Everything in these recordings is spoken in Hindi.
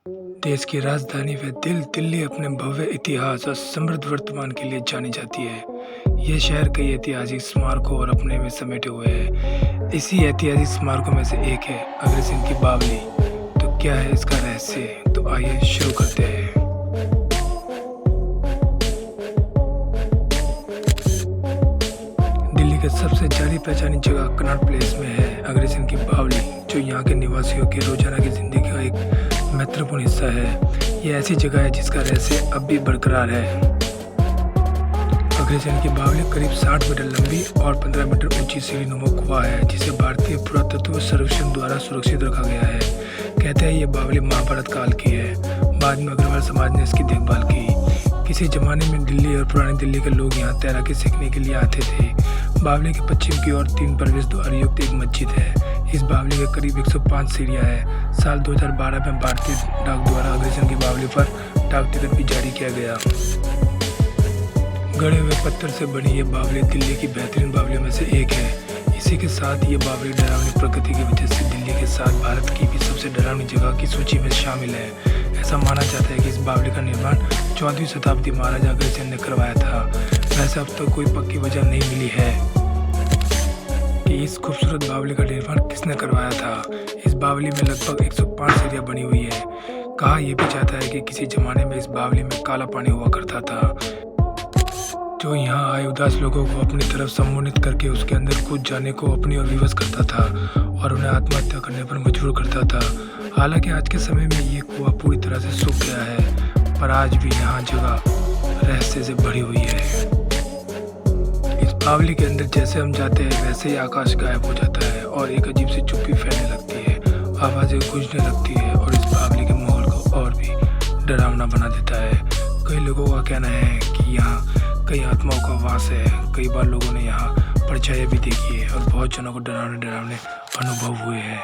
देश की राजधानी व दिल्ली अपने भव्य इतिहास और समृद्ध वर्तमान के लिए जानी जाती है। यह शहर कई ऐतिहासिक स्मारकों और अपने में समेटे हुए है। इसी ऐतिहासिक स्मारकों में से एक है अग्रसेन की बावली। तो क्या है इसका रहस्य? तो आइए शुरू करते हैं। दिल्ली के सबसे जानी पहचानी जगह कनॉट प्लेस में है अग्रसेन की बावली, जो यहाँ के निवासियों के रोजाना की जिंदगी का एक महत्वपूर्ण हिस्सा है। यह ऐसी जगह है जिसका रहस्य अब भी बरकरार है। अग्रसेन की बावली करीब 60 मीटर लंबी और 15 मीटर ऊंची सीढ़ीनुमा गुफा है, जिसे भारतीय पुरातत्व सर्वेक्षण द्वारा सुरक्षित रखा गया है। कहते हैं ये बावली महाभारत काल की है। बाद में अग्रवाल समाज ने इसकी देखभाल की। किसी जमाने में दिल्ली और पुरानी दिल्ली के लोग यहाँ तैराकी सीखने के लिए आते थे। बावली के पश्चिम की ओर 3 प्रवेश द्वार युक्त एक मस्जिद है। इस बावली के करीब 105 सीढ़ियाँ हैं। साल 2012 में भारतीय डाक द्वारा अग्रसेन की बावली पर डाक टिकट भी जारी किया गया। गढ़े हुए पत्थर से बनी ये बावली दिल्ली की बेहतरीन बावलियों में से एक है। इसी के साथ ये बावली डरावनी प्रकृति की वजह से दिल्ली के साथ भारत की भी सबसे डरावनी जगह की सूची में शामिल है। ऐसा माना जाता है कि इस बावली का निर्माण 14वीं शताब्दी महाराजा अग्रसेन ने करवाया था। वैसे अब तक कोई पक्की वजह नहीं मिली है कि इस खूबसूरत बावली का निर्माण किसने करवाया था। इस बावली में लगभग 105 सीढ़ियाँ बनी हुई है। कहा यह भी जाता है कि किसी जमाने में इस बावली में काला पानी हुआ करता था, जो यहाँ आए उदास लोगों को अपनी तरफ सम्मोहित करके उसके अंदर कूद जाने को अपनी ओर विवश करता था और उन्हें आत्महत्या करने पर मजबूर करता था। हालांकि आज के समय में ये कुआं पूरी तरह से सूख गया है, पर आज भी यहाँ जगह रहस्य से भरी हुई है। इस बावली के अंदर जैसे हम जाते हैं वैसे ही आकाश गायब हो जाता है और एक अजीब सी चुप्पी फैलने लगती है। आवाज़ें गूंजने लगती है और इस बावली के माहौल को और भी डरावना बना देता है। कई लोगों का कहना है कि यहाँ कई आत्माओं का वास है। कई बार लोगों ने यहाँ परछाइयाँ भी देखी है और बहुत जनों को डरावने अनुभव हुए हैं।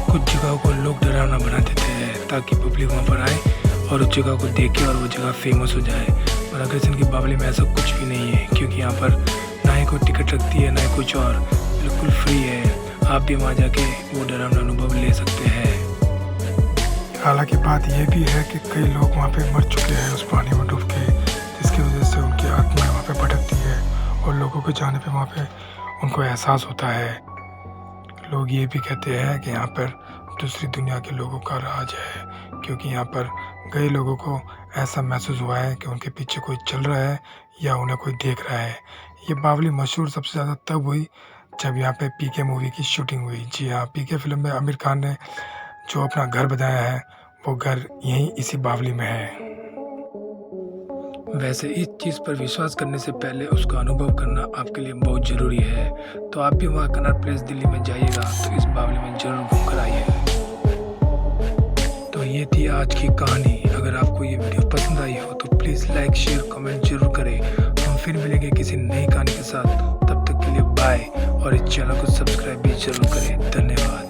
कुछ जगहों को लोग डरावना बना देते हैं ताकि पब्लिक वहाँ पर आए और उस जगह को देखे और वो जगह फेमस हो जाए। पर अग्रसेन की बावली में ऐसा कुछ भी नहीं है, क्योंकि यहाँ पर ना ही कोई टिकट लगती है ना ही कुछ और, बिल्कुल फ्री है। आप भी वहाँ जाके वो डरावना अनुभव ले सकते हैं। हालांकि बात यह भी है कि कई लोग वहाँ पे मर चुके हैं उस पानी में डूब के, जिसकी वजह से उनकी आत्माएं वहाँ पे भटकती है और लोगों के जाने पे वहाँ पे उनको एहसास होता है। लोग ये भी कहते हैं कि यहाँ पर दूसरी दुनिया के लोगों का राज है, क्योंकि यहाँ पर कई लोगों को ऐसा महसूस हुआ है कि उनके पीछे कोई चल रहा है या उन्हें कोई देख रहा है। ये बावली मशहूर सबसे ज़्यादा तब हुई जब यहाँ पे पीके मूवी की शूटिंग हुई। जी हाँ, पीके फिल्म में आमिर खान ने जो अपना घर बनाया है वो घर यहीं इसी बावली में है। वैसे इस चीज़ पर विश्वास करने से पहले उसका अनुभव करना आपके लिए बहुत ज़रूरी है। तो आप भी वहाँ कनॉट प्लेस दिल्ली में जाइएगा तो इस बावली में ज़रूर घूम कर आइए। तो ये थी आज की कहानी। अगर आपको ये वीडियो पसंद आई हो तो प्लीज़ लाइक शेयर कमेंट जरूर करें। हम फिर मिलेंगे किसी नई कहानी के साथ। तब तक के लिए बाय और इस चैनल को सब्सक्राइब भी जरूर करें। धन्यवाद।